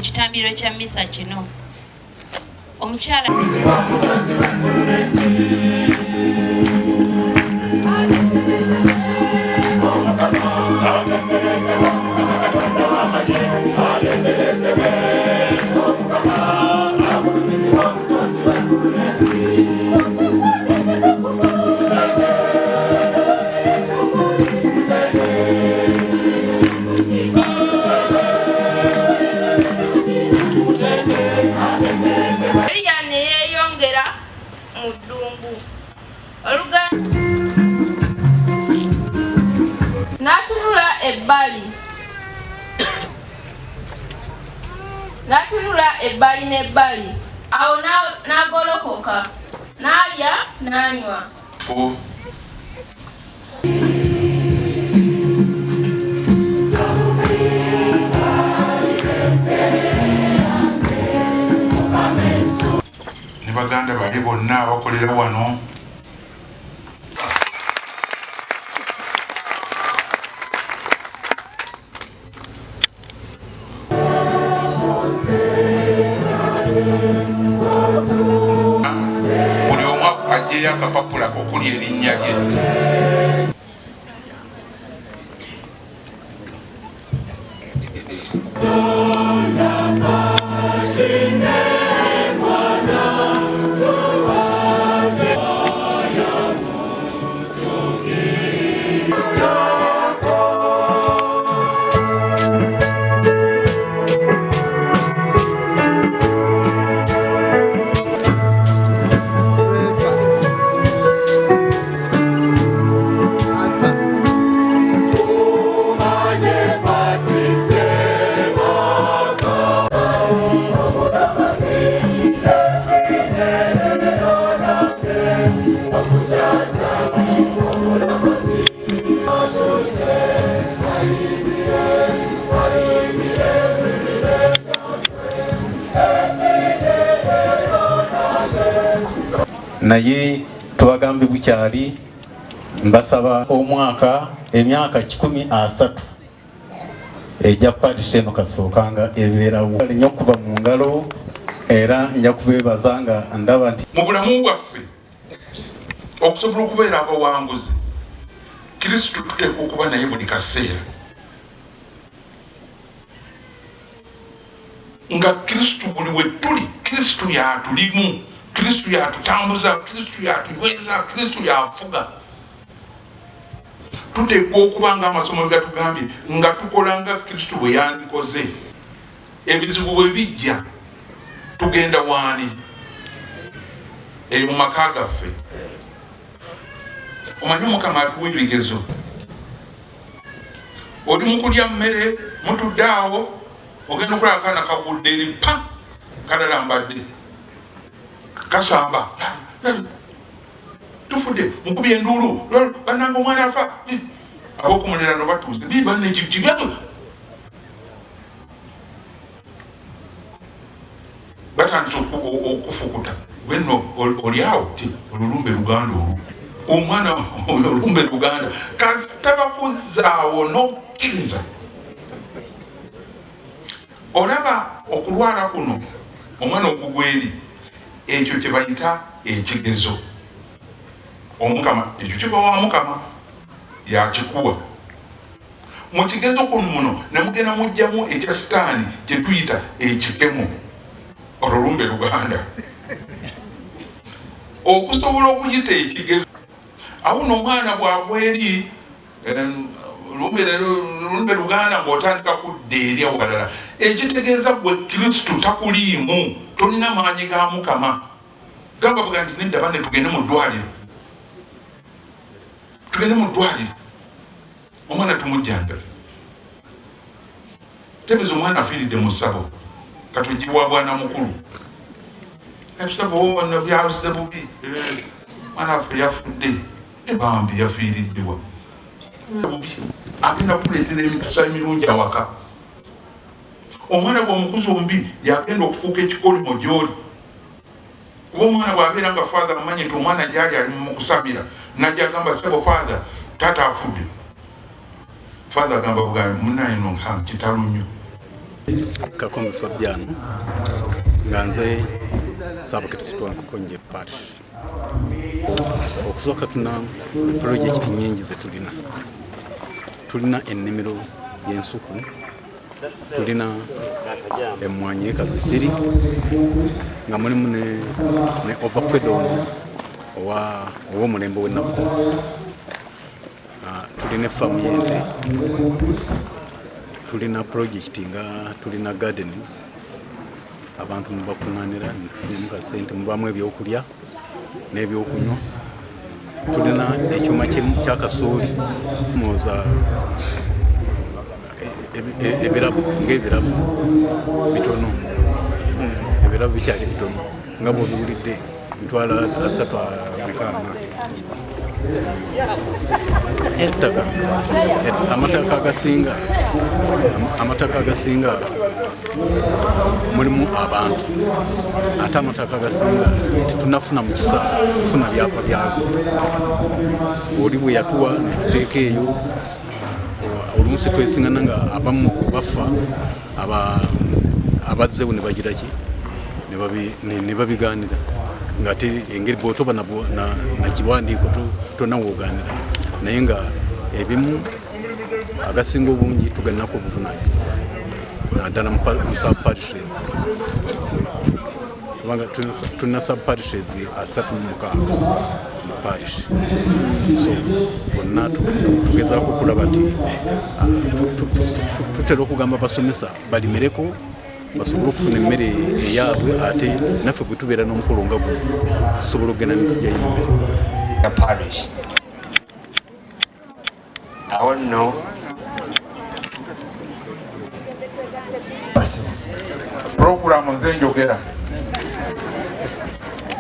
Kitambiro kya misa kino omukyala Natunula ebbali n'ebbali awo n'agolokoka n'alya n'anywa. Ne baganda bali bonna abakolera wano buli omu ajjeyo akapapula okuli erinnya lye. naye tubagambye bukyali mbasaba omwaka emyaka 13 ejja party eno kasookanga ebeerawo nnyo okuva mu ngalo era nja kubeebaza nga ndaba nti mu bulamu bwaffe okusobola okubeera abawanguzi Kristo tuteekwa okuba naye buli kaseera nga Kristo buli we tuli Kristo yatulimu Kristo yatutambuza Kristo yatunyweza Kristo yafuga tuteekwa okuba nga amasomo gatugambye nga tukola nga Kristo bwe yandikoze ebizibu bwe bijja tugenda waani mu maka gaffe omanyi Mukama atuwa ebigezo oli mukulya mmere mutudde awo ogenda okulaba akaana kagudde eri pa kalalambadde kasamba tufudde mukubye enduulu bannanga omwana afa ab'okumunerano batuuse bibanne kibyago batandise okufukuta wenno oli awo ti olulumbe luganda olwo omwana olulumbe luganda kasitabakuzzaawo n'okkiriza olaba okulwala kuno omwana okugweri ekyo kye bayita ekigezo omukama ekyo kiva wa Mukama yakikuwa mu kigezo kuno muno ne mugenda mujjamu ekya sitaani kye tuyita ekikemo olulumbe luganda okusobola okuyita ekigezo awo n'omwana bwagweri olumbe luganda ng'otandika kudda eri awalala ekitegeeza gwe Kristo takuliimu tolina maanyi ga Mukama gamba buga nti nedda banne tugende mu ddwaliro omwana tumujjanjabe tebezo mwana afiiridde mu ssabo katugibwa bwana mukulu ebisabo wonna byaluse bubi mwana waffe yafudde ebambi yafiiriddewa bubi agenda kuleetera emikisa emirungi awaka omwana bw'omukuzi omubi yagenda okufuuka ekikolimo gy'oli kuba omwana bw'abeera nga father amanyi nti omwana gyali ali mu kusamira najja agamba sebo father taata afudde father agamba bugambi munayino nka kitalo nnyo Kakombe Fabiano nga nze Saabakristo wa Nkokonje Parish. Okusooka tuna project nyingi ze tulina ennimiro y'ensuku, tulina emmwanyi ekazi 2 nga mulimu ne ovakwedo ow'omulembe w'ennaku zino. Tulina efaamu y'ente, tulina project nga tulina gardens abantu mubakunganira ntufunamu kasente mubamu ebyokulya n'ebyokunywa. Tulina ekyuma kyakasooli muza ebirabu ng'ebirabu bitono, ebirabu bikyali bitono nga bw'obiwulidde mitwalo 3 ettaka amataka agasinga mulimu abantu ate amataka agasinga tetunafuna mu kisa kufuna byapa byago. Oli bwe yatuwa netuteeka eyo oluusi twesingana nga abamu bafa abazzewo ne bagira ki ne babigaanira nga te engeri bw'otoba na kiwandiiko tonawoogaanira naye nga ebimu agasinga obungi tugalinako obuvunaanyizibwa naddala mu sub-parishes kubanga tulina sub-parishes 36 mu parish. So bonna tugezaako okulaba nti tutera okugamba basomesa balimireko basobole okufuna emmere eyaabwe ate naffe bwe tubeera n'omukolo nga guno tusobola okugenda ne tujjayo emmere parish. Awo nno puroguramu nze njogera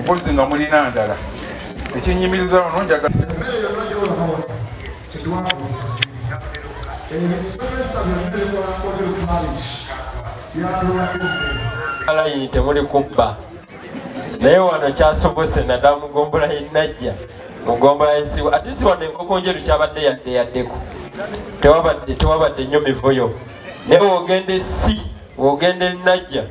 mpozi nga mulina ndala ekinyimiriza wano njagala alayini temuli kubba naye wano kyasobose naddala mugombola yenajja mugombola yensiwa ate si wano enkoko njeru kyabadde yaddeko tewabadde nnyo mivuyo naye wogenda enajja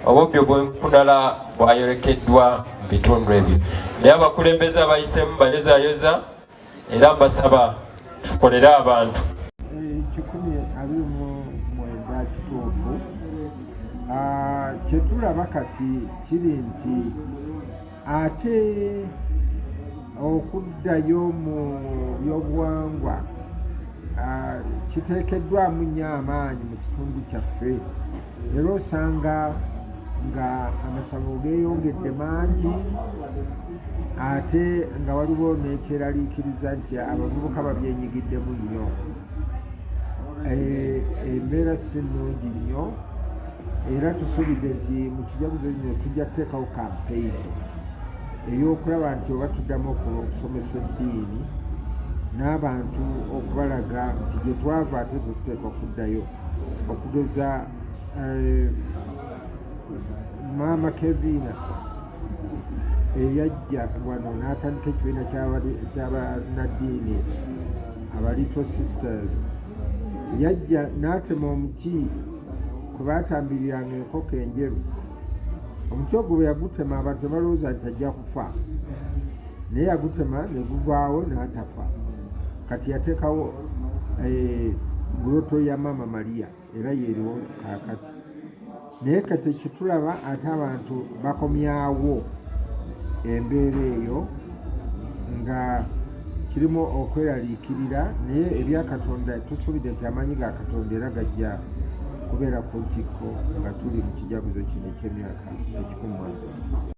obubbi obwenkunala bwayolekeddwa mu bitundu ebyo naye abakulembeze abayisemu bayozayoza era mbasaba tukolere abantu 1929 kituufu. Kyetulaba kati kiri nti ate okuddayo mu byobuwangwa kiteekeddwamu nnyo amaanyi mu kitundu kyaffe. Era osanga nga amasabo geeyongedde mangi ate nga waliwo n'ekyeraliikiriza nti abavubuka babyenyigiddemu nnyo. Embeera si nnungi nnyo era tusuubidde nti mu kijaguzo kino tujja kuteekawo kampeyini ey'okulaba nti oba tuddamu okusomesa eddiini n'abantu okubalaga nti gye twava ate tetuteekwa kuddayo. Okugeza maama Kevina eyajja wano n'atandika ekibiina ky'abannaddiini aba Little Sisters, yajja n'atema omuti kwe baatambiriranga enkoko enjeru. Omuti ogwo bwe yagutema abantu balowooza nti ajja kufa naye yagutema ne guvaawo n'atafa. Kati yateekawo guloto ya Maama Maria era yeeriwo kaakati. Naye kati ekitulaba ate abantu bakomyawo embeera eyo nga kirimu okweraliikirira naye ebya Katonda tusuubidde nti amaanyi ga Katonda era gajja kubeera ku ntikko nga tuli mu kijaguzo kino eky'emyaka 100.